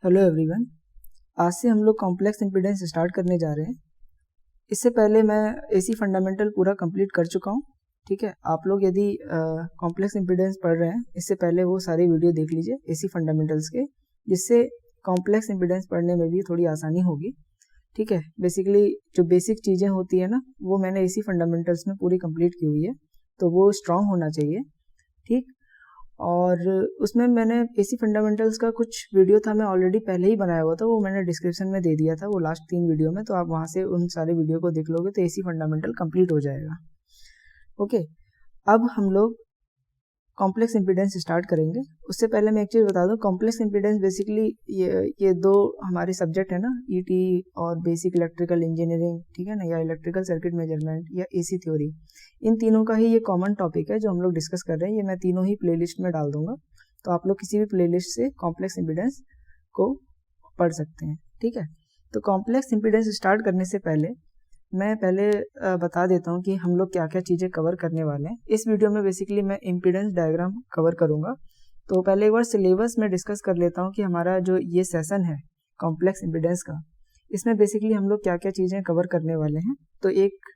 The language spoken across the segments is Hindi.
Hello everyone. आज से हम लोग कॉम्प्लेक्स इम्पीडेंस स्टार्ट करने जा रहे हैं। इससे पहले मैं एसी फंडामेंटल पूरा कंप्लीट कर चुका हूँ। ठीक है, आप लोग यदि कॉम्प्लेक्स इम्पीडेंस पढ़ रहे हैं इससे पहले वो सारी वीडियो देख लीजिए एसी फंडामेंटल्स के, जिससे कॉम्प्लेक्स इम्पीडेंस पढ़ने में भी थोड़ी आसानी होगी। ठीक है, बेसिकली जो बेसिक चीज़ें होती है ना वो मैंने एसी फंडामेंटल्स में पूरी कंप्लीट की हुई है, तो वो स्ट्रांग होना चाहिए। ठीक, और उसमें मैंने एसी फंडामेंटल्स का कुछ वीडियो था, मैं ऑलरेडी पहले ही बनाया हुआ था, वो मैंने डिस्क्रिप्शन में दे दिया था, वो लास्ट 3 वीडियो में, तो आप वहाँ से उन सारे वीडियो को देख लोगे तो एसी फंडामेंटल कंप्लीट हो जाएगा। ओके, अब हम लोग कॉम्प्लेक्स इम्पीडेंस स्टार्ट करेंगे। उससे पहले मैं एक चीज़ बता दूं, कॉम्प्लेक्स इम्पीडेंस बेसिकली ये दो हमारे सब्जेक्ट है ना, ईटी और बेसिक इलेक्ट्रिकल इंजीनियरिंग, ठीक है ना, या इलेक्ट्रिकल सर्किट मेजरमेंट या एसी थ्योरी, इन तीनों का ही ये कॉमन टॉपिक है जो हम लोग डिस्कस कर रहे हैं। ये मैं तीनों ही प्लेलिस्ट में डाल दूंगा, तो आप लोग किसी भी प्लेलिस्ट से कॉम्प्लेक्स इम्पीडेंस को पढ़ सकते हैं। ठीक है, तो कॉम्प्लेक्स इम्पीडेंस स्टार्ट करने से पहले मैं बता देता हूँ कि हम लोग क्या क्या चीज़ें कवर करने वाले हैं। इस वीडियो में बेसिकली मैं इम्पीडेंस डायग्राम कवर करूँगा। तो पहले एक बार सिलेबस में डिस्कस कर लेता हूँ कि हमारा जो ये सेशन है कॉम्प्लेक्स इम्पीडेंस का, इसमें बेसिकली हम लोग क्या क्या चीज़ें कवर करने वाले हैं, तो एक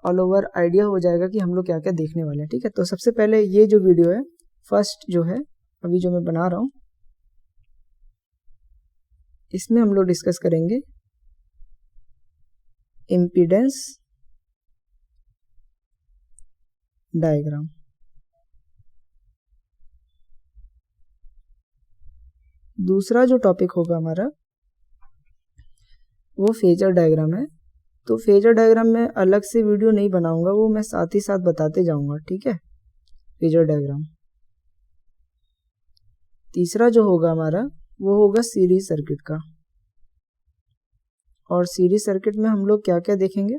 ऑल ओवर आइडिया हो जाएगा कि हम लोग क्या क्या देखने वाले हैं। ठीक है, तो सबसे पहले ये जो वीडियो है फर्स्ट जो है अभी जो मैं बना रहा हूँ, इसमें हम लोग डिस्कस करेंगे इम्पीडेंस डायग्राम। दूसरा जो टॉपिक होगा हमारा वो फेजर डायग्राम है। तो फेजर डायग्राम में अलग से वीडियो नहीं बनाऊंगा, वो मैं साथ ही साथ बताते जाऊंगा। ठीक है, फेजर डायग्राम। तीसरा जो होगा हमारा वो होगा सीरीज सर्किट का, और सीरीज सर्किट में हम लोग क्या क्या देखेंगे,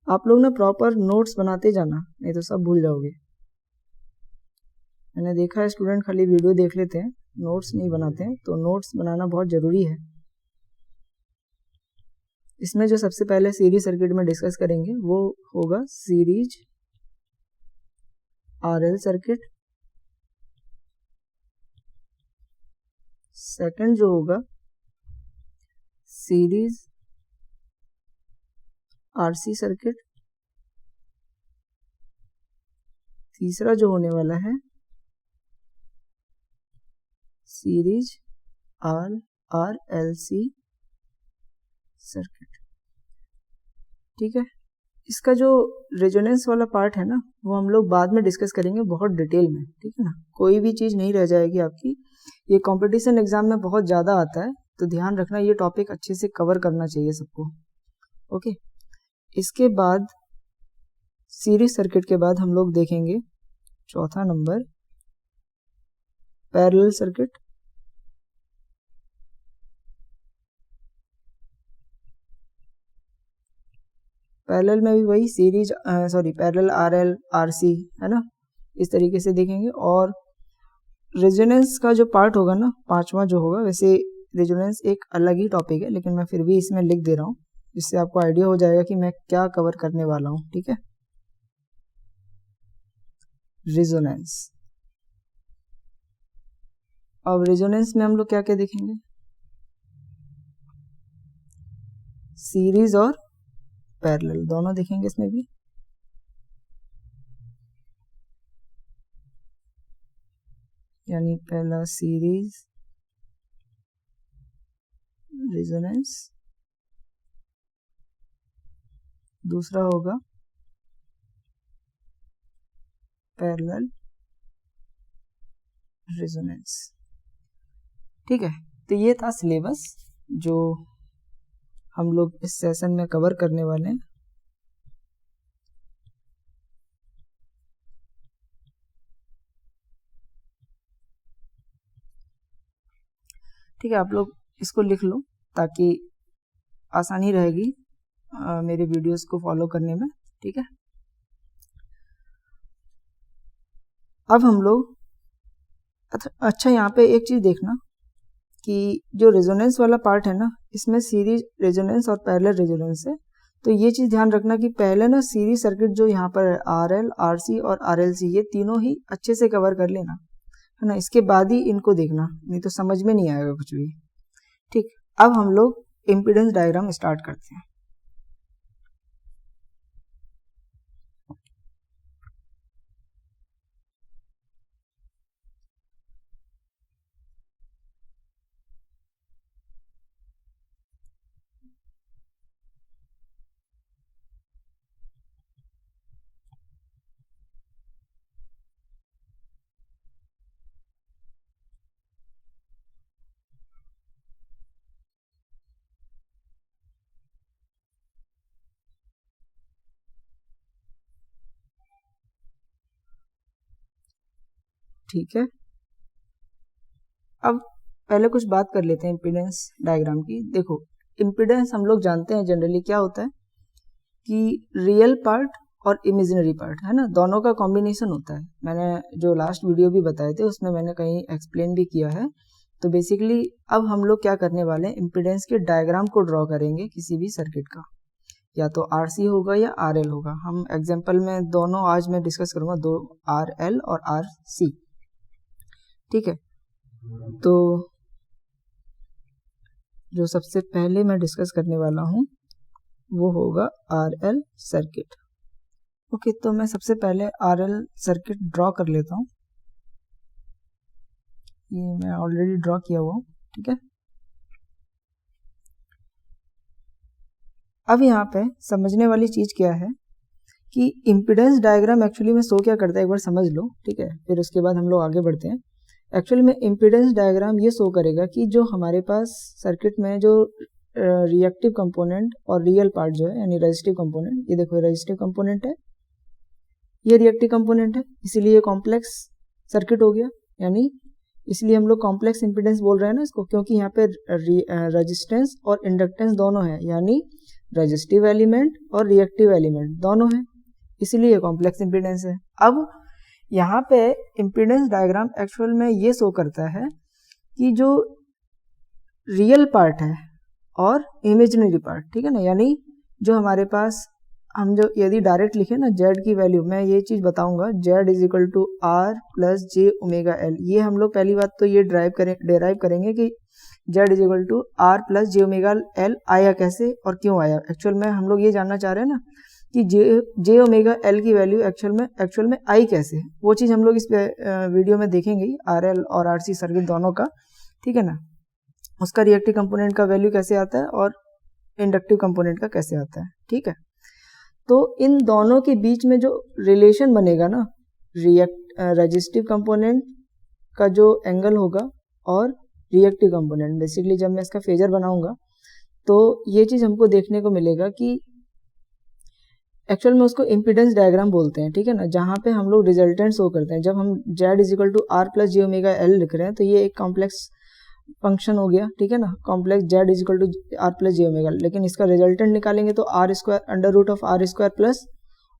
आप लोग ना प्रॉपर नोट्स बनाते जाना, नहीं तो सब भूल जाओगे। मैंने देखा है स्टूडेंट खाली वीडियो देख लेते हैं, नोट्स नहीं बनाते हैं, तो नोट्स बनाना बहुत ज़रूरी है। इसमें जो सबसे पहले सीरीज सर्किट में डिस्कस करेंगे वो होगा सीरीज आरएल सर्किट। सेकंड जो होगा सीरीज आरसी सर्किट। तीसरा जो होने वाला है सीरीज आरएलसी सर्किट। ठीक है, इसका जो रेजोनेंस वाला पार्ट है ना वो हम लोग बाद में डिस्कस करेंगे बहुत डिटेल में। ठीक है ना, कोई भी चीज़ नहीं रह जाएगी आपकी। ये कंपटीशन एग्जाम में बहुत ज़्यादा आता है, तो ध्यान रखना ये टॉपिक अच्छे से कवर करना चाहिए सबको। ओके, इसके बाद सीरीज सर्किट के बाद हम लोग देखेंगे चौथा नंबर पैरेलल सर्किट। पैरेलल में भी वही सीरीज पैरेलल आरएल आरसी है ना, इस तरीके से देखेंगे। और रेजोनेंस का जो पार्ट होगा ना, पांचवा जो होगा, वैसे रेजोनेंस एक अलग ही टॉपिक है, लेकिन मैं फिर भी इसमें लिख दे रहा हूँ जिससे आपको आइडिया हो जाएगा कि मैं क्या कवर करने वाला हूँ। ठीक है, रेजोनेंस। अब रेजोनेंस में हम लोग क्या क्या देखेंगे, सीरीज और पैरेलल दोनों देखेंगे इसमें भी। यानी पहला सीरीज रेजोनेंस, दूसरा होगा पैरेलल रेजोनेंस। ठीक है, तो ये था सिलेबस जो हम लोग इस सेशन में कवर करने वाले हैं। ठीक है, आप लोग इसको लिख लो ताकि आसानी रहेगी मेरे वीडियोस को फॉलो करने में। ठीक है, अब हम लोग अच्छा यहाँ पे एक चीज़ देखना कि जो रेजोनेंस वाला पार्ट है ना, इसमें सीरीज रेजोनेंस और पैरेलल रेजोनेंस है। तो ये चीज़ ध्यान रखना कि पहले ना सीरीज सर्किट जो यहाँ पर RL, RC और RLC ये तीनों ही अच्छे से कवर कर लेना, है ना। इसके बाद ही इनको देखना, नहीं तो समझ में नहीं आएगा कुछ भी। ठीक, अब हम लोग इम्पीडेंस डायग्राम स्टार्ट करते हैं। ठीक है, अब पहले कुछ बात कर लेते हैं इम्पीडेंस डायग्राम की। देखो, इम्पीडेंस हम लोग जानते हैं जनरली क्या होता है कि रियल पार्ट और इमेजिनरी पार्ट, है ना, दोनों का कॉम्बिनेशन होता है। मैंने जो लास्ट वीडियो भी बताए थे उसमें मैंने कहीं एक्सप्लेन भी किया है। तो बेसिकली अब हम लोग क्या करने वाले हैं, इम्पीडेंस के डायग्राम को ड्रॉ करेंगे किसी भी सर्किट का, या तो RC होगा या RL होगा। हम एग्जाम्पल में दोनों आज मैं डिस्कस करूंगा, दो RL और RC। ठीक है, तो जो सबसे पहले मैं डिस्कस करने वाला हूं वो होगा RL सर्किट। ओके, तो मैं सबसे पहले RL सर्किट ड्रॉ कर लेता हूं। ये मैं ऑलरेडी ड्रॉ किया हुआ हूं। ठीक है, अब यहाँ पे समझने वाली चीज क्या है कि इम्पीडेंस डायग्राम एक्चुअली में शो क्या करता है, एक बार समझ लो। ठीक है, फिर उसके बाद हम लोग आगे बढ़ते हैं। एक्चुअली में इम्पीडेंस डायग्राम ये शो करेगा कि जो हमारे पास सर्किट में जो रिएक्टिव कंपोनेंट और रियल पार्ट जो है, यानी रेजिस्टिव कंपोनेंट, ये देखो रेजिस्टिव कंपोनेंट है, ये रिएक्टिव कंपोनेंट है, इसीलिए कॉम्प्लेक्स सर्किट हो गया। यानी इसलिए हम लोग कॉम्प्लेक्स इम्पीडेंस बोल रहे हैं ना इसको, क्योंकि यहाँ पे रेजिस्टेंस और इंडक्टेंस दोनों है, यानी रेजिस्टिव एलिमेंट और रिएक्टिव एलिमेंट दोनों है, इसीलिए कॉम्प्लेक्स इम्पीडेंस है। अब यहाँ पे इम्पीडेंस डायग्राम एक्चुअल में ये शो करता है कि जो रियल पार्ट है और इमेजिनरी पार्ट, ठीक है ना, यानी जो हमारे पास हम जो यदि डायरेक्ट लिखे ना Z की वैल्यू, मैं ये चीज बताऊंगा, Z is equal to R plus J omega L। ये हम लोग पहली बात तो ये डेराइव करेंगे कि Z is equal to R plus J omega L आया कैसे और क्यों आया। एक्चुअल में हम लोग ये जानना चाह रहे हैं ना कि J ओमेगा L की वैल्यू एक्चुअल में आई कैसे है, वो चीज़ हम लोग इस वीडियो में देखेंगे ही, RL और RC सर्किट दोनों का। ठीक है ना, उसका रिएक्टिव कंपोनेंट का वैल्यू कैसे आता है और इंडक्टिव कंपोनेंट का कैसे आता है। ठीक है, तो इन दोनों के बीच में जो रिलेशन बनेगा ना, रेजिस्टिव कंपोनेंट का जो एंगल होगा और रिएक्टिव कंपोनेंट, बेसिकली जब मैं इसका फेजर बनाऊंगा तो ये चीज़ हमको देखने को मिलेगा कि एक्चुअल में उसको इम्पीडेंस डायग्राम बोलते हैं। ठीक है ना, जहाँ पे हम लोग रिजल्टेंट शो करते हैं। जब हम Z is equal to R plus J omega L लिख रहे हैं तो ये एक कॉम्प्लेक्स फंक्शन हो गया। ठीक है ना, complex Z is equal to R plus J omega, लेकिन इसका रिजल्टेंट निकालेंगे तो R square under root of R square plus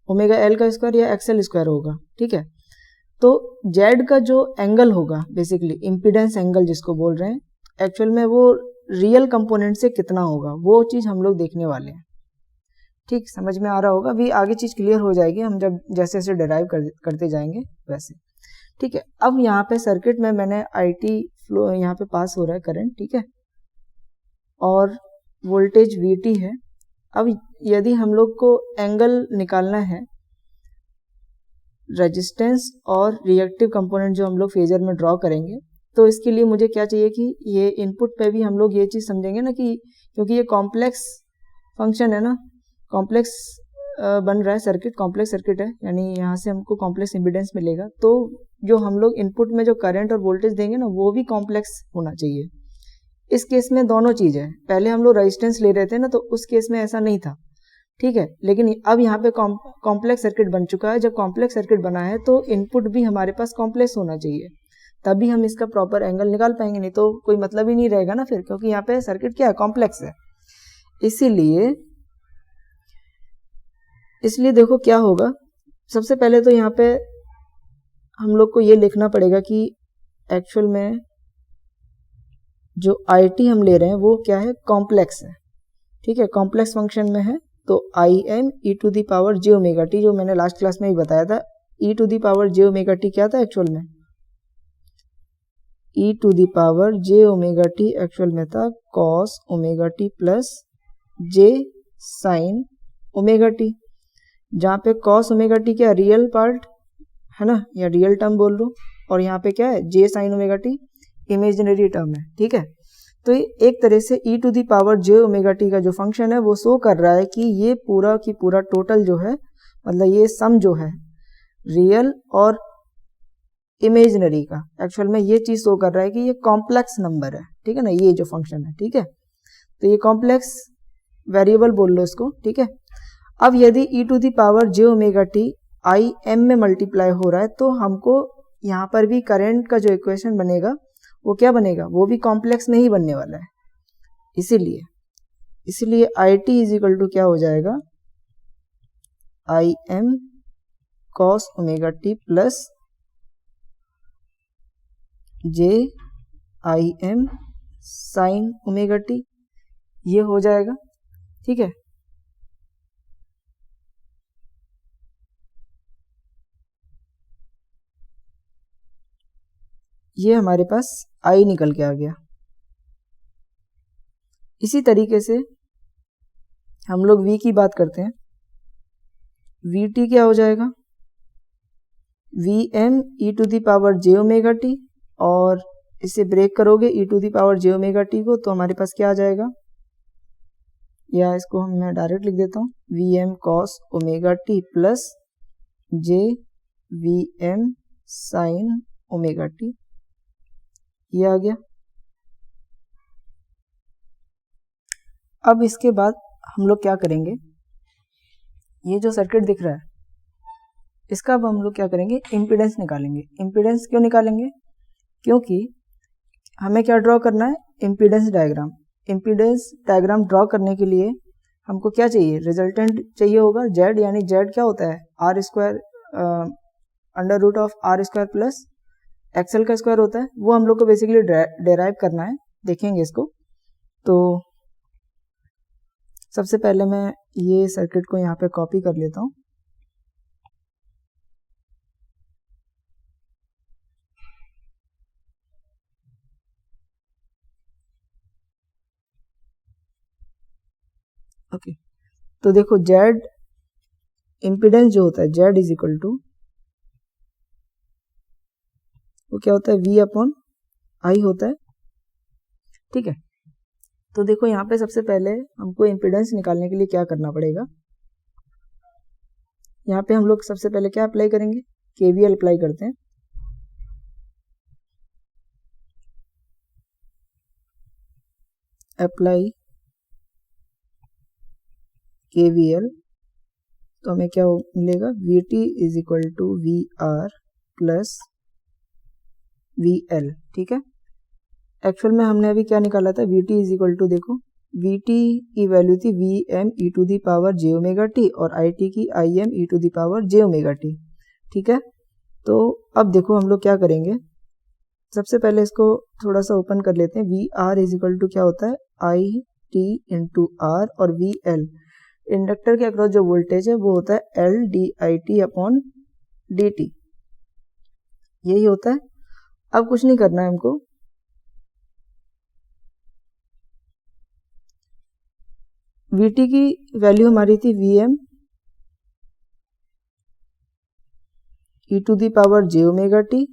omega L का स्क्वायर या XL स्क्वायर होगा। ठीक है, तो Z का जो एंगल होगा, बेसिकली इम्पीडेंस एंगल जिसको बोल रहे हैं, एक्चुअल में वो रियल कंपोनेंट से कितना होगा, वो चीज़ हम लोग देखने वाले हैं। ठीक, समझ में आ रहा होगा। अभी आगे चीज़ क्लियर हो जाएगी हम जब जैसे जैसे डिराइव करते जाएंगे वैसे। ठीक है, अब यहाँ पे सर्किट में मैंने IT फ्लो यहाँ पे पास हो रहा है करंट। ठीक है, और वोल्टेज VT है। अब यदि हम लोग को एंगल निकालना है रेजिस्टेंस और रिएक्टिव कंपोनेंट जो हम लोग फेजर में ड्रॉ करेंगे, तो इसके लिए मुझे क्या चाहिए कि ये इनपुट पे भी हम लोग ये चीज़ समझेंगे ना कि क्योंकि ये कॉम्प्लेक्स फंक्शन है ना, कॉम्प्लेक्स बन रहा है सर्किट, कॉम्प्लेक्स सर्किट है, यानी यहाँ से हमको कॉम्प्लेक्स इम्पीडेंस मिलेगा। तो जो हम लोग इनपुट में जो करंट और वोल्टेज देंगे ना, वो भी कॉम्प्लेक्स होना चाहिए। इस केस में दोनों चीज़ है। पहले हम लोग रेजिस्टेंस ले रहे थे ना, तो उस केस में ऐसा नहीं था। ठीक है, लेकिन अब यहाँ पे कॉम्प्लेक्स सर्किट बन चुका है। जब कॉम्प्लेक्स सर्किट बना है तो इनपुट भी हमारे पास कॉम्प्लेक्स होना चाहिए, तभी हम इसका प्रॉपर एंगल निकाल पाएंगे, नहीं तो कोई मतलब ही नहीं रहेगा ना फिर, क्योंकि यहाँ पे सर्किट क्या है, कॉम्प्लेक्स है। इसलिए देखो क्या होगा, सबसे पहले तो यहाँ पे हम लोग को ये लिखना पड़ेगा कि एक्चुअल में जो IT हम ले रहे हैं वो क्या है, कॉम्प्लेक्स है। ठीक है, कॉम्प्लेक्स फंक्शन में है, तो I M E to the power J omega t, जो मैंने लास्ट क्लास में ही बताया था, e to the power J omega t क्या था एक्चुअल में, e to the power J omega t actual में था cos omega T plus j sine omega t, जहाँ पे कॉस ओमेगा टी क्या रियल पार्ट है ना, या रियल टर्म बोल लो, और यहाँ पे क्या है j sine omega t imaginary term है, ठीक है। तो एक तरह से e to the power J omega t का जो फंक्शन है वो शो कर रहा है कि ये पूरा की पूरा टोटल जो है, मतलब ये सम जो है रियल और इमेजिनरी का, एक्चुअल में ये चीज शो कर रहा है कि ये कॉम्प्लेक्स नंबर है, ठीक है ना, ये जो फंक्शन है, ठीक है। तो ये कॉम्प्लेक्स वेरिएबल बोल लो इसको, ठीक है। अब यदि e to the power J omega t I M में मल्टीप्लाई हो रहा है, तो हमको यहाँ पर भी करंट का जो इक्वेशन बनेगा वो क्या बनेगा, वो भी कॉम्प्लेक्स में ही बनने वाला है। इसीलिए I T is equal to क्या हो जाएगा, I M cos omega T plus J I M sine omega T, ये हो जाएगा, ठीक है। ये हमारे पास आई निकल के आ गया। इसी तरीके से हम लोग v की बात करते हैं, वी टी क्या हो जाएगा, V M E to the power J omega T, और इसे ब्रेक करोगे e to the power J omega t को, तो हमारे पास क्या आ जाएगा, या इसको मैं डायरेक्ट लिख देता हूँ, V M cos omega T plus j V M sine omega T, ये आ गया। अब इसके बाद हम लोग क्या करेंगे, ये जो सर्किट दिख रहा है इसका अब हम लोग क्या करेंगे, इम्पीडेंस निकालेंगे। इम्पीडेंस क्यों निकालेंगे, क्योंकि हमें क्या ड्रॉ करना है, impedance diagram. Impedance diagram draw करने के लिए हमको क्या चाहिए, रिजल्टेंट चाहिए होगा जेड, यानी जेड क्या होता है, R square under root of R square plus XL का स्क्वायर होता है, वो हम लोग को बेसिकली डेराइव करना है, देखेंगे इसको। तो सबसे पहले मैं ये सर्किट को यहाँ पे कॉपी कर लेता हूँ, ओके। तो देखो जेड इम्पीडेंस जो होता है जेड इज इक्वल टू, वो क्या होता है, वी अपॉन आई होता है, ठीक है। तो देखो यहाँ पे सबसे पहले हमको इम्पीडेंस निकालने के लिए क्या करना पड़ेगा, यहाँ पे हम लोग सबसे पहले क्या अप्लाई करेंगे, केवीएल अप्लाई करते हैं। अप्लाई केवीएल, तो हमें क्या मिलेगा, V T is equal to V R plus V L, ठीक है। एक्चुअल में हमने अभी क्या निकाला था, V T is equal to, देखो वी टी की वैल्यू थी V M E to the power J omega T, और आई टी की I M E to the power J omega T, ठीक है। तो अब देखो हम लोग क्या करेंगे, सबसे पहले इसको थोड़ा सा ओपन कर लेते हैं। V R is equal to क्या होता है, आई टी इंटू आर, और वी एल इंडक्टर के अक्रॉस जो वोल्टेज है वो होता है L D I T upon D T, यही होता है। अब कुछ नहीं करना है हमको, वी टी की वैल्यू हमारी थी V M E to the power J omega t,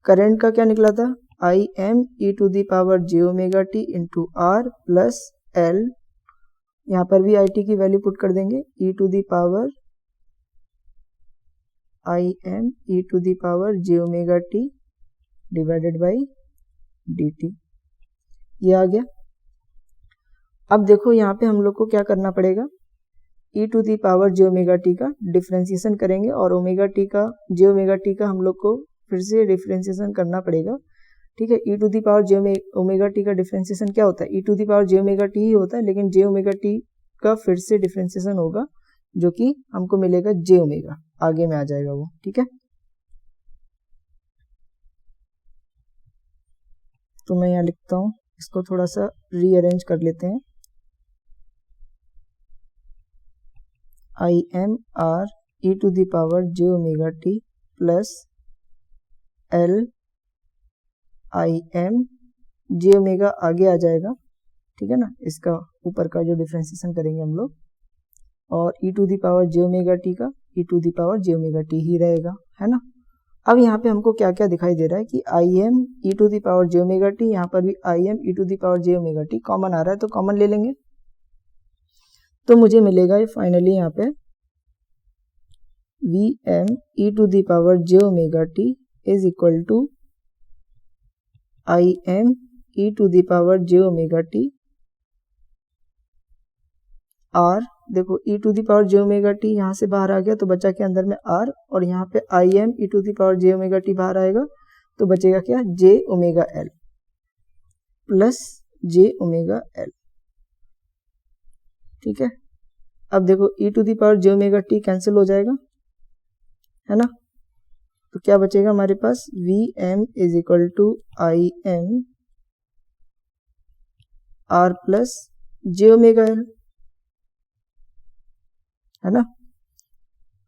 current का क्या निकला था, I M E to the power J omega T into R plus L, यहाँ पर भी आई टी की वैल्यू पुट कर देंगे, e to the power I M E to the power J omega t divided by d t, ये आ गया। अब देखो यहाँ पे हम लोग को क्या करना पड़ेगा, e to the power J omega t का डिफ्रेंसिएशन करेंगे, और ओमेगा टी का जे ओमेगा टी का हम लोग को फिर से डिफ्रेंसिएशन करना पड़ेगा, ठीक है। E to the power J omega t का डिफ्रेंसिएशन क्या होता है, e to the power J omega t ही होता है, लेकिन जे ओमेगा टी का फिर से डिफ्रेंसिएशन होगा, जो कि हमको मिलेगा जे ओमेगा, आगे में आ जाएगा वो, ठीक है। तो मैं यहाँ लिखता हूँ, इसको थोड़ा सा रीअरेंज कर लेते हैं। I M R E to the power J omega T plus L I M J omega आगे आ जाएगा, ठीक है ना, इसका ऊपर का जो डिफ्रेंसिएशन करेंगे हम लोग, और e to the power J omega t का e to the power J omega t ही रहेगा, है ना। अब यहाँ पे हमको क्या क्या दिखाई दे रहा है कि I M E to the power J omega t, यहाँ पर भी I M E to the power J omega t common आ रहा है, तो कॉमन ले लेंगे, तो मुझे मिलेगा फाइनली यहाँ पे V M E to the power J omega T is equal to I M E to the power J omega t R, देखो e to the power J omega t यहाँ से बाहर आ गया तो बचा क्या अंदर में आर, और यहाँ पे I M E to the power J omega t बाहर आएगा तो बचेगा क्या जे ओमेगा एल प्लस जे ओमेगा एल, ठीक है। अब देखो e to the power J omega t cancel हो जाएगा, है ना, तो क्या बचेगा हमारे पास V M is equal to I M R plus J omega L, है ना।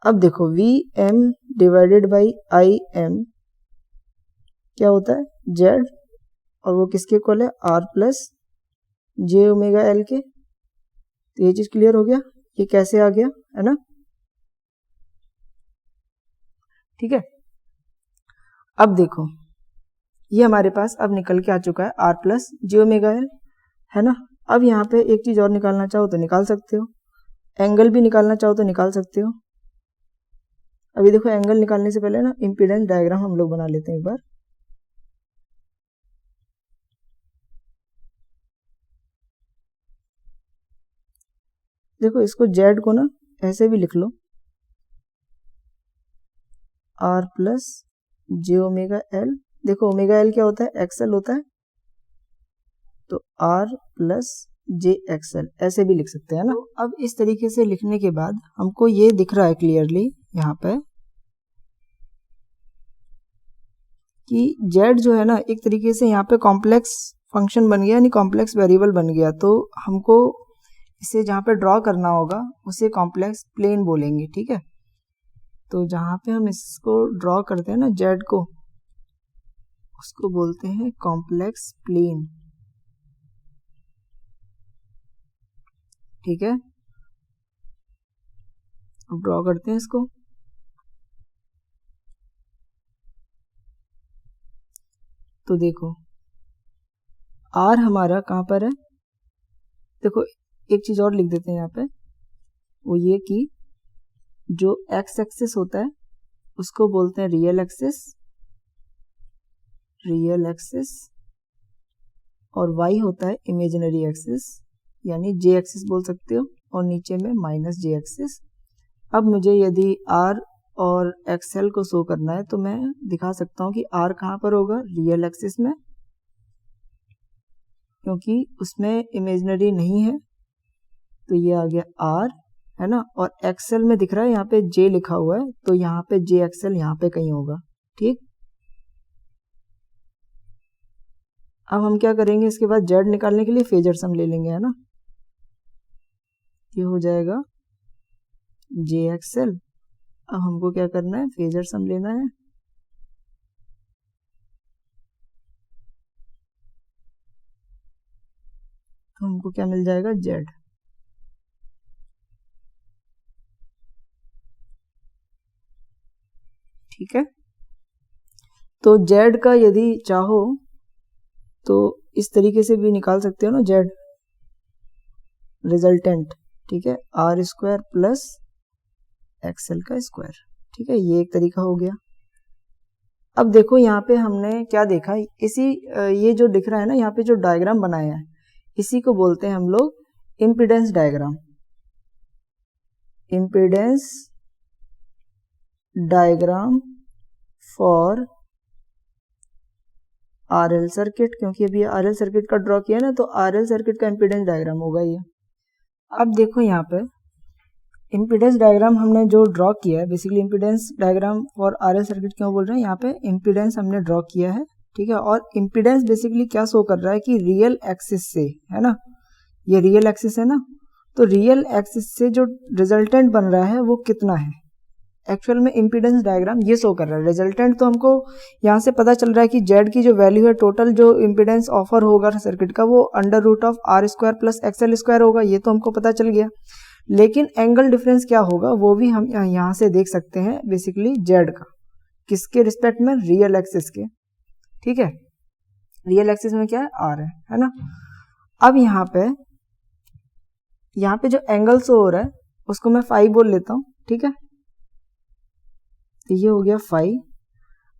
अब देखो V M divided by I M क्या होता है जेड, और वो किसके इक्वल है आर प्लस जे ओमेगा एल के, तो ये चीज क्लियर हो गया, ये कैसे आ गया, है ना, ठीक है। अब देखो ये हमारे पास अब निकल के आ चुका है आर प्लस जे ओमेगा एल, है ना। अब यहाँ पे एक चीज और निकालना चाहो तो निकाल सकते हो, एंगल भी निकालना चाहो तो निकाल सकते हो। अभी देखो एंगल निकालने से पहले ना इम्पीडेंस डायग्राम हम लोग बना लेते हैं एक बार। देखो इसको जेड को ना ऐसे भी लिख लो, आर प्लस जे ओमेगा एल, देखो ओमेगा एल क्या होता है एक्सएल होता है, तो आर प्लस जे एक्सएल ऐसे भी लिख सकते हैं ना। तो अब इस तरीके से लिखने के बाद हमको ये दिख रहा है क्लियरली यहाँ पे कि जेड जो है ना एक तरीके से यहाँ पे कॉम्प्लेक्स फंक्शन बन गया, यानी कॉम्प्लेक्स वेरिएबल बन गया, तो हमको इसे जहाँ पे ड्रॉ करना होगा उसे कॉम्प्लेक्स प्लेन बोलेंगे, ठीक है। तो जहाँ पे हम इसको ड्रॉ करते हैं ना जेड को, उसको बोलते हैं कॉम्प्लेक्स प्लेन, ठीक है। अब ड्रॉ करते हैं इसको, तो देखो आर हमारा कहाँ पर है, देखो एक चीज और लिख देते हैं यहाँ पे, वो ये कि जो एक्स एक्सिस होता है उसको बोलते हैं रियल एक्सिस, और वाई होता है इमेजिनरी एक्सिस, यानी जे एक्सिस बोल सकते हो, और नीचे में माइनस जे एक्सिस। अब मुझे यदि आर और एक्सएल को शो करना है तो मैं दिखा सकता हूँ कि आर कहाँ पर होगा रियल एक्सिस में, क्योंकि उसमें इमेजिनरी नहीं है, तो ये आ गया आर, है ना, और एक्सएल में दिख रहा है यहाँ पे जे लिखा हुआ है, तो यहाँ पे जे एक्सएल यहाँ पे कहीं होगा, ठीक। अब हम क्या करेंगे, इसके बाद जेड निकालने के लिए फेजर सम ले लेंगे, है ना, ये हो जाएगा जे एक्सएल। अब हमको क्या करना है फेजर सम लेना है, तो हमको क्या मिल जाएगा जेड, ठीक है। तो जेड का यदि चाहो तो इस तरीके से भी निकाल सकते हो ना जेड रिजल्टेंट, ठीक है, आर स्क्वायर प्लस एक्सएल का स्क्वायर, ठीक है, ये एक तरीका हो गया। अब देखो यहाँ पे हमने क्या देखा, ये जो दिख रहा है ना यहाँ पे जो डायग्राम बनाया है इसी को बोलते हैं हम लोग impedance diagram, impedance diagram for RL circuit, क्योंकि अभी आरएल सर्किट का ड्रॉ किया ना, तो आरएल सर्किट का इम्पीडेंस डायग्राम होगा ये। अब देखो यहाँ पे इम्पीडेंस डायग्राम हमने जो ड्रॉ किया है, basically impedance diagram for RL circuit क्यों बोल रहे हैं, यहाँ पे इम्पीडेंस हमने ड्रॉ किया है, ठीक है। और इम्पीडेंस बेसिकली क्या शो कर रहा है कि रियल एक्सिस से, है ना, ये रियल एक्सिस है ना, तो रियल एक्सिस से जो रिजल्टेंट बन रहा है वो कितना है, एक्चुअल में इम्पीडेंस डायग्राम ये शो कर रहा है। रिजल्टेंट तो हमको यहाँ से पता चल रहा है कि जेड की जो वैल्यू है टोटल जो इम्पीडेंस ऑफर होगा सर्किट का वो under root of R square plus XL square होगा, ये तो हमको पता चल गया। लेकिन एंगल डिफरेंस क्या होगा वो भी हम यहाँ से देख सकते हैं, बेसिकली जेड का, किसके रिस्पेक्ट में, रियल एक्सिस के। ठीक है, रियल एक्सिस में क्या है, आर है ना। अब यहाँ पे जो एंगल शो हो रहा है उसको मैं फाई बोल लेता हूँ। ठीक है, तो ये हो गया फाई।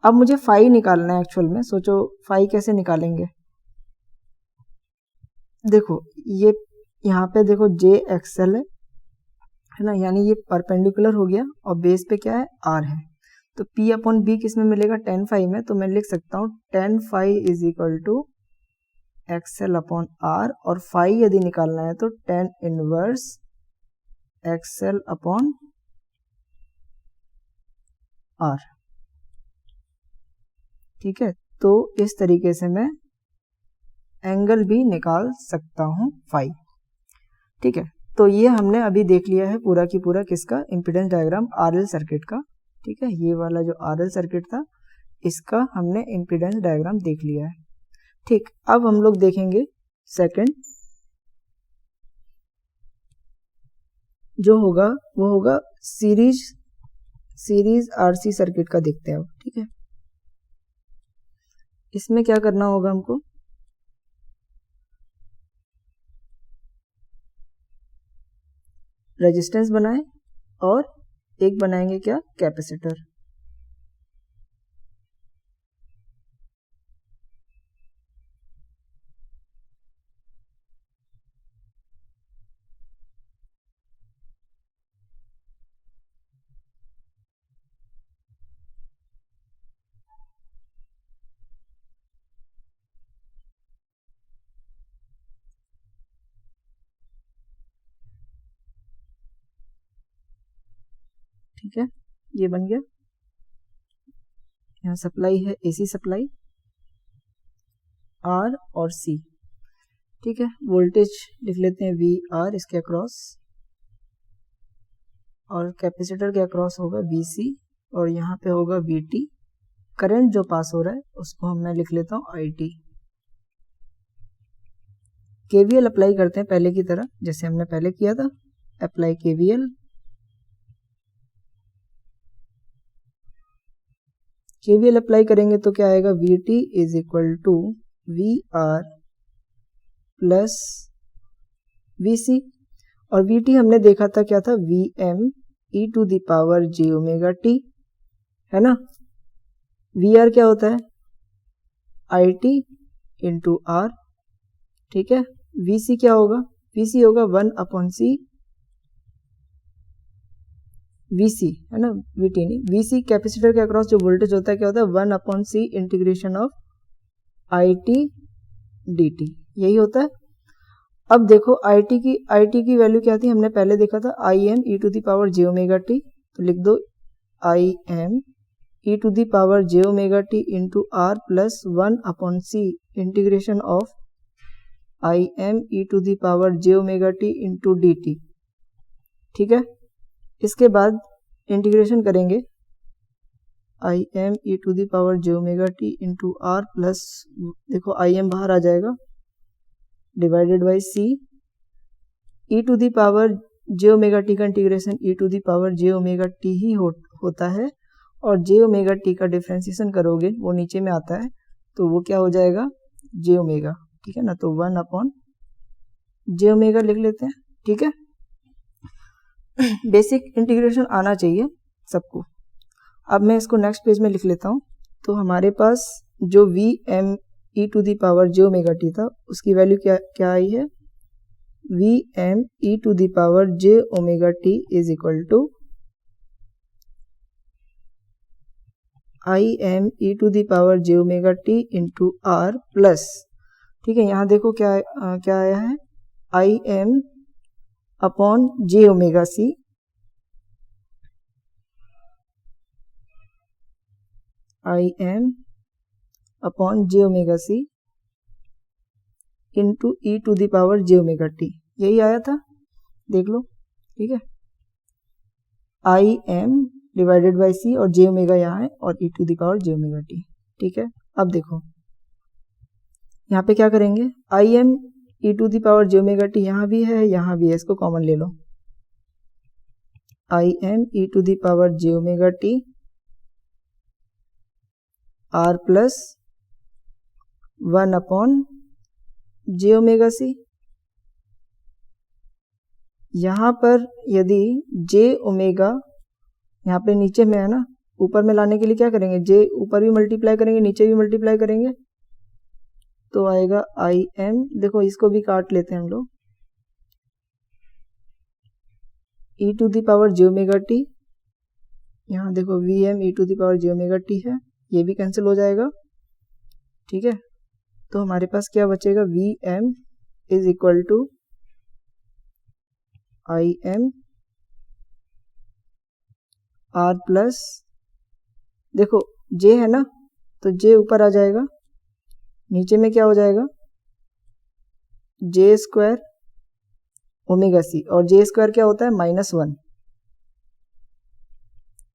अब मुझे फाई निकालना है एक्चुअल में, सोचो फाई कैसे निकालेंगे। देखो ये यहाँ पे देखो जे एक्सएल है ना, यानी ये परपेंडिकुलर हो गया और बेस पे क्या है, आर है। तो P अपॉन बी किस में मिलेगा, टेन फाई में। तो मैं लिख सकता हूँ tan phi is equal to XL upon R, और फाई यदि निकालना है तो tan inverse XL upon R. ठीक है, तो इस तरीके से मैं एंगल भी निकाल सकता हूं फाई। ठीक है, तो ये हमने अभी देख लिया है पूरा की पूरा किसका, इम्पीडेंस डायग्राम आरएल सर्किट का। ठीक है, ये वाला जो आरएल सर्किट था इसका हमने इम्पीडेंस डायग्राम देख लिया है। ठीक, अब हम लोग देखेंगे सेकंड जो होगा वो होगा सीरीज आरसी सर्किट का, देखते हैं अब। ठीक है, इसमें क्या करना होगा हमको, रेजिस्टेंस बनाएं और एक बनाएंगे क्या, कैपेसिटर। ठीक है, ये बन गया। यहाँ सप्लाई है एसी सप्लाई आर और सी। ठीक है, वोल्टेज लिख लेते हैं वी आर इसके अक्रॉस, और कैपेसिटर के अक्रॉस होगा वी सी, और यहाँ पे होगा वी टी। करंट जो पास हो रहा है उसको मैं लिख लेता हूँ आई टी। केवीएल अप्लाई करते हैं पहले की तरह, जैसे हमने पहले किया था। अप्लाई केवीएल, केवीएल अप्लाई करेंगे तो क्या आएगा, V T is equal to V R plus V C, और वी टी हमने देखा था क्या था, V M E to the power J omega t, है ना। वी आर क्या होता है, आई टी इंटू आर। ठीक है, वी सी क्या होगा, वी सी होगा one upon C V C, है ना, वी टी नहीं, वी सी कैपेसिटर के अक्रॉस जो वोल्टेज होता है क्या होता है, one upon C integration of I T D T, यही होता है। अब देखो आई टी की वैल्यू क्या थी, हमने पहले देखा था I M E to the power J omega T. तो लिख दो I M E to the power J omega T into R plus one upon C integration of I M E to the power J omega T into D T. ठीक है, इसके बाद इंटीग्रेशन करेंगे I M E to the power J omega T into R plus, देखो आई एम बाहर आ जाएगा, divided by C e to the power J omega t का integration e to the power J omega t ही होता है, और जे ओमेगा टी का डिफ्रेंसिएशन करोगे वो नीचे में आता है, तो वो क्या हो जाएगा, जे ओमेगा। ठीक है ना, तो वन अपॉन जे ओमेगा लिख लेते हैं। ठीक है, बेसिक इंटीग्रेशन आना चाहिए सबको। अब मैं इसको नेक्स्ट पेज में लिख लेता हूँ। तो हमारे पास जो V M E to the power J omega T था उसकी वैल्यू क्या आई है, V M E to the power J omega T is equal to I M E to the power J omega T into R plus, ठीक है, यहाँ देखो क्या आया है, I M upon J omega C, I M upon J omega C into E to the power J omega T, यही आया था। देख लो, ठीक है। I m divided by C और जे ओमेगा यहाँ है और e to the power J omega T, ठीक है। अब देखो यहाँ पे क्या करेंगे, I M E to the power J omega t यहाँ भी है, यहाँ भी है, इसको कॉमन ले लो। I M E to the power J omega t R plus 1 upon J omega C. यहाँ पर यदि जे ओमेगा यहाँ पे नीचे में है ना, ऊपर में लाने के लिए क्या करेंगे, जे ऊपर भी मल्टीप्लाई करेंगे नीचे भी मल्टीप्लाई करेंगे, तो आएगा आई एम, देखो इसको भी काट लेते हैं हम लोग, e to the power J omega t, यहाँ देखो V M E to the power J omega t है, ये भी कैंसिल हो जाएगा, ठीक है। तो हमारे पास क्या बचेगा, V M is equal to I M R plus, देखो जे है ना तो जे ऊपर आ जाएगा, नीचे में क्या हो जाएगा, जे स्क्वायर ओमेगा सी, और जे स्क्वायर क्या होता है -1,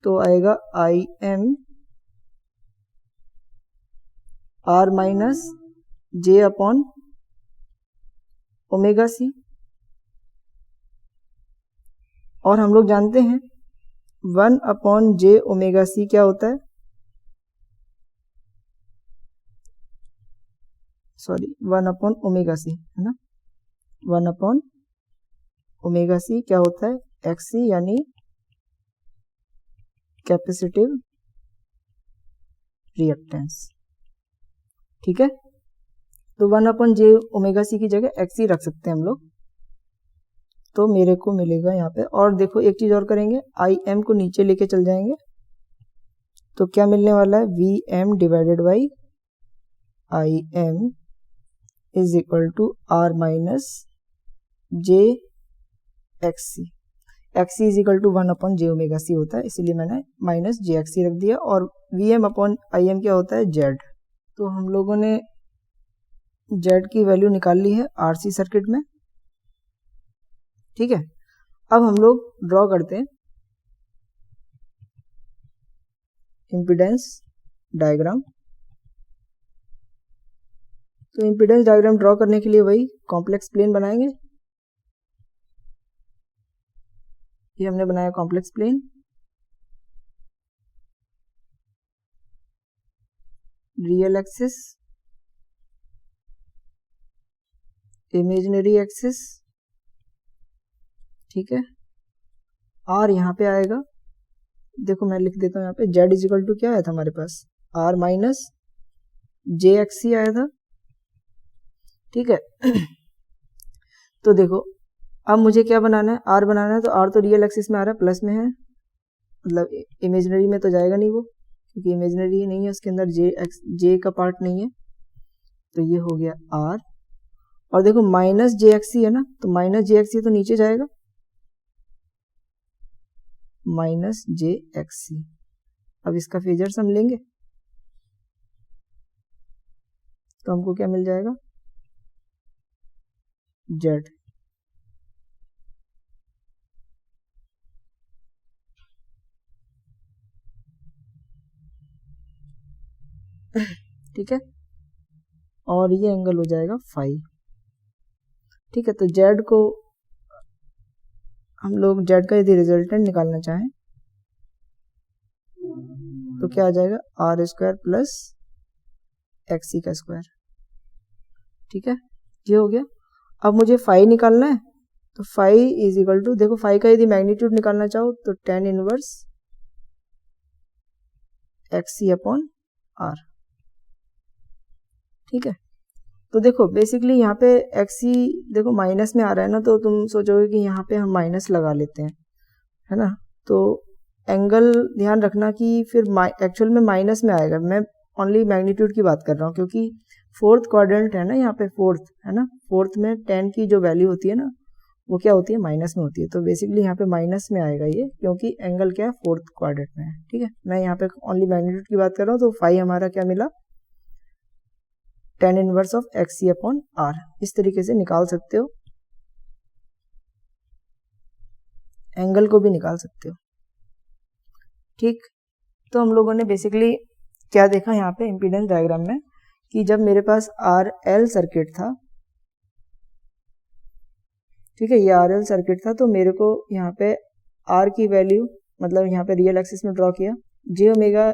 तो आएगा I M R minus J upon omega C. और हम लोग जानते हैं 1 अपॉन जे ओमेगा सी क्या होता है, सॉरी 1 अपॉन ओमेगा सी है ना, 1 अपॉन ओमेगा सी क्या होता है, एक्स सी, यानी कैपेसिटिव रिएक्टेंस, ठीक है। तो 1 अपॉन जे ओमेगा सी की जगह एक्स सी रख सकते हैं हम लोग, तो मेरे को मिलेगा यहाँ पे। और देखो एक चीज और करेंगे, आई एम को नीचे लेके चल जाएंगे, तो क्या मिलने वाला है, V M divided by I M is equal to R minus J X C. X C is equal to 1 upon J omega C होता है, इसीलिए मैंने माइनस जे एक्स सी रख दिया, और V M upon I M क्या होता है, जेड। तो हम लोगों ने जेड की वैल्यू निकाल ली है आरसी सर्किट में, ठीक है। अब हम लोग ड्रॉ करते हैं इम्पीडेंस डायग्राम। तो इम्पीडेंस डायग्राम ड्रॉ करने के लिए वही कॉम्प्लेक्स प्लेन बनाएंगे, ये हमने बनाया complex plane, real axis, imaginary axis, ठीक है। और यहाँ पे आएगा, देखो मैं लिख देता हूँ यहाँ पे, जेड इज इक्वल टू क्या आया था हमारे पास, आर माइनस जे एक्स सी आया था, ठीक है। तो देखो अब मुझे क्या बनाना है, आर बनाना है, तो आर तो रियल एक्सिस में आ रहा है, प्लस में है, मतलब इमेजिनरी में तो जाएगा नहीं वो, क्योंकि इमेजिनरी ही नहीं है उसके अंदर, जे का पार्ट नहीं है, तो ये हो गया आर। और देखो माइनस जे एक्स सी है ना, तो माइनस जे एक्स सी तो नीचे जाएगा, माइनस जे एक्स सी। अब इसका फेजर्स हम लेंगे तो हमको क्या मिल जाएगा, जेड, ठीक है। और ये एंगल हो जाएगा फाई, ठीक है। तो जेड को हम लोग, जेड का यदि रिजल्टेंट निकालना चाहें तो क्या आ जाएगा, आर स्क्वायर प्लस एक्स सी का स्क्वायर, ठीक है। ये हो गया। अब मुझे फाई निकालना है, तो फाई इज इक्वल टू, देखो फाई का यदि मैग्नीट्यूड निकालना चाहो तो tan inverse X C upon R, ठीक है। तो देखो बेसिकली यहाँ पे एक्स सी देखो माइनस में आ रहा है ना, तो तुम सोचोगे कि यहाँ पे हम माइनस लगा लेते हैं, है ना। तो एंगल ध्यान रखना कि फिर एक्चुअल में माइनस में आएगा, मैं ओनली मैग्नीट्यूड की बात कर रहा हूँ, क्योंकि फोर्थ क्वाड्रेंट है ना यहाँ पे, फोर्थ है ना, फोर्थ में tan की जो वैल्यू होती है ना वो क्या होती है, माइनस में होती है। तो बेसिकली यहाँ पे माइनस में आएगा ये, क्योंकि एंगल क्या है, फोर्थ क्वाड्रेंट में है, ठीक है। मैं यहाँ पे ओनली मैग्नीट्यूड की बात कर रहा हूँ, तो फाई हमारा क्या मिला, tan inverse of X C upon R, इस तरीके से निकाल सकते हो। एंगल को भी निकाल सकते हो। ठीक, तो हम लोगों ने बेसिकली क्या देखा यहाँ पे इम्पीडेंस डायग्राम में कि जब मेरे पास RL सर्किट था, ठीक है, ये RL सर्किट था, तो मेरे को यहाँ पे R की वैल्यू मतलब यहाँ पे रियल एक्सिस में ड्रॉ किया, j ओमेगा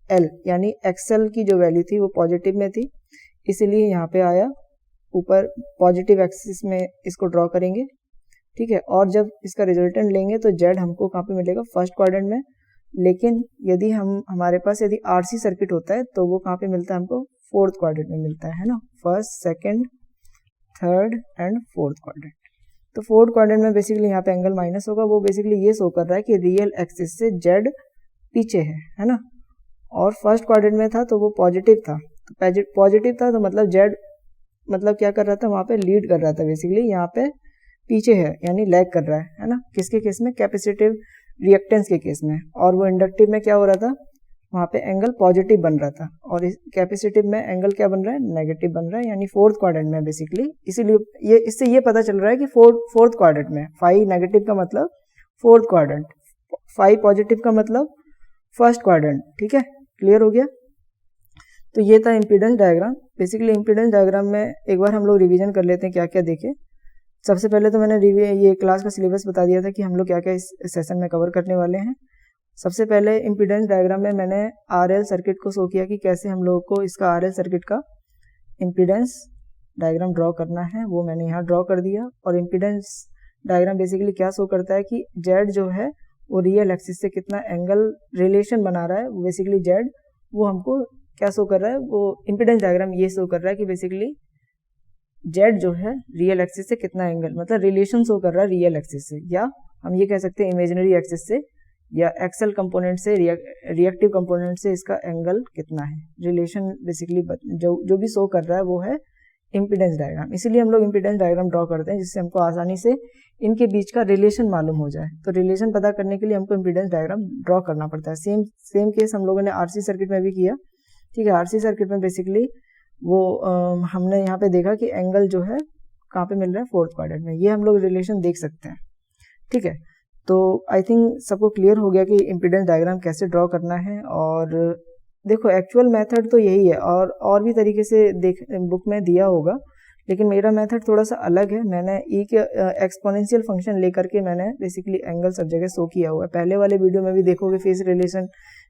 L यानी XL की जो वैल्यू थी वो पॉजिटिव में थी, इसीलिए यहाँ पे आया ऊपर पॉजिटिव एक्सिस में इसको ड्रॉ करेंगे। ठीक है, और जब इसका रिजल्टेंट लेंगे तो Z हमको कहाँ पे मिलेगा, फर्स्ट क्वाड्रेंट में। लेकिन यदि हमारे पास यदि RC सर्किट होता है तो वो कहाँ पे मिलता है हमको, फोर्थ क्वाड्रेंट में मिलता है ना, first, second, third and fourth quadrant. तो फोर्थ क्वाड्रेंट में बेसिकली यहाँ पे एंगल माइनस होगा, वो बेसिकली ये शो कर रहा है कि रियल एक्सिस से Z पीछे है ना। और फर्स्ट क्वाड्रेंट में था तो वो पॉजिटिव था, तो पॉजिटिव था तो मतलब Z मतलब क्या कर रहा था, वहाँ पे लीड कर रहा था, बेसिकली यहाँ पे पीछे है यानी लैग कर रहा है ना। किसके केस में, कैपेसिटिव रिएक्टेंस के केस में। और वो इंडक्टिव में क्या हो रहा था, वहाँ पे एंगल पॉजिटिव बन रहा था, और इस कैपेसिटिव में एंगल क्या बन रहा है, नेगेटिव बन रहा है, यानी फोर्थ क्वाड्रेंट में बेसिकली। इसीलिए इससे ये पता चल रहा है कि फोर्थ क्वाड्रेंट में, 5 नेगेटिव का मतलब फोर्थ क्वाड्रेंट, 5 पॉजिटिव का मतलब फर्स्ट क्वाड्रेंट। ठीक है, क्लियर हो गया। तो ये था impedance diagram. Basically impedance diagram में एक बार हम लोग रिवीजन कर लेते हैं क्या क्या देखे। सबसे पहले तो मैंने ये क्लास का सिलेबस बता दिया था कि हम लोग क्या क्या इस सेशन में कवर करने वाले हैं। सबसे पहले इम्पीडेंस डायग्राम में मैंने RL सर्किट को शो किया कि कैसे हम लोगों को इसका RL सर्किट का इम्पीडेंस डायग्राम ड्रॉ करना है, वो मैंने यहाँ ड्रॉ कर दिया। और इम्पीडेंस डायग्राम बेसिकली क्या शो करता है कि Z जो है वो रियल एक्सिस से कितना एंगल रिलेशन बना रहा है, वो बेसिकली Z वो हमको क्या शो कर रहा है, वो इम्पीडेंस डायग्राम ये शो कर रहा है कि बेसिकली Z जो है रियल एक्सिस से कितना एंगल मतलब रिलेशन शो कर रहा है रियल एक्सिस से, या हम ये कह सकते हैं इमेजिनरी एक्सिस से, या एक्सल कंपोनेंट से रिएक्टिव कंपोनेंट से इसका एंगल कितना है, रिलेशन बेसिकली जो भी शो कर रहा है वो है इम्पीडेंस डायग्राम। इसीलिए हम लोग इम्पीडेंस डायग्राम ड्रॉ करते हैं जिससे हमको आसानी से इनके बीच का रिलेशन मालूम हो जाए। तो रिलेशन पता करने के लिए हमको इम्पीडेंस डायग्राम ड्रॉ करना पड़ता है। सेम केस हम लोगों ने RC सर्किट में भी किया। ठीक है, RC सर्किट में बेसिकली वो हमने यहाँ पे देखा कि एंगल जो है कहाँ पे मिल रहा है, फोर्थ क्वाड्रेंट में। ये हम लोग रिलेशन देख सकते हैं। ठीक है, तो आई थिंक सबको क्लियर हो गया कि इम्पीडेंस डायग्राम कैसे ड्रॉ करना है। और देखो एक्चुअल मेथड तो यही है, और भी तरीके से बुक में दिया होगा, लेकिन मेरा मेथड थोड़ा सा अलग है। मैंने ई के एक्सपोनेंशियल फंक्शन लेकर के मैंने बेसिकली एंगल सब जगह शो किया हुआ है। पहले वाले वीडियो में भी देखोगे फेस रिलेशन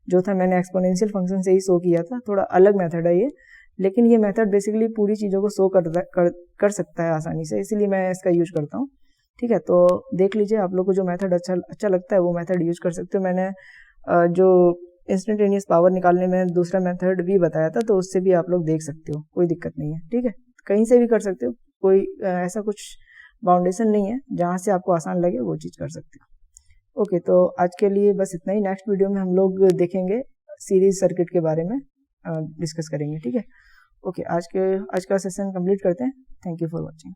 जो था मैंने एक्सपोनेंशियल फंक्शन से ही शो किया था। थोड़ा अलग मेथड है ये, लेकिन ये मेथड बेसिकली पूरी चीज़ों को शो कर सकता है आसानी से, इसीलिए मैं इसका यूज करता हूँ। ठीक है, तो देख लीजिए आप लोग को जो मेथड अच्छा लगता है वो मेथड यूज कर सकते हो। मैंने जो इंस्टेंटेनियस पावर निकालने में दूसरा मेथड भी बताया था, तो उससे भी आप लोग देख सकते हो, कोई दिक्कत नहीं है। ठीक है, कहीं से भी कर सकते हो, कोई ऐसा कुछ बाउंडेशन नहीं है, जहाँ से आपको आसान लगे वो चीज़ कर सकते हो। ओके, तो आज के लिए बस इतना ही। नेक्स्ट वीडियो में हम लोग देखेंगे सीरीज सर्किट के बारे में डिस्कस करेंगे। ठीक है, ओके, आज का सेशन कंप्लीट करते हैं। Thank you for watching.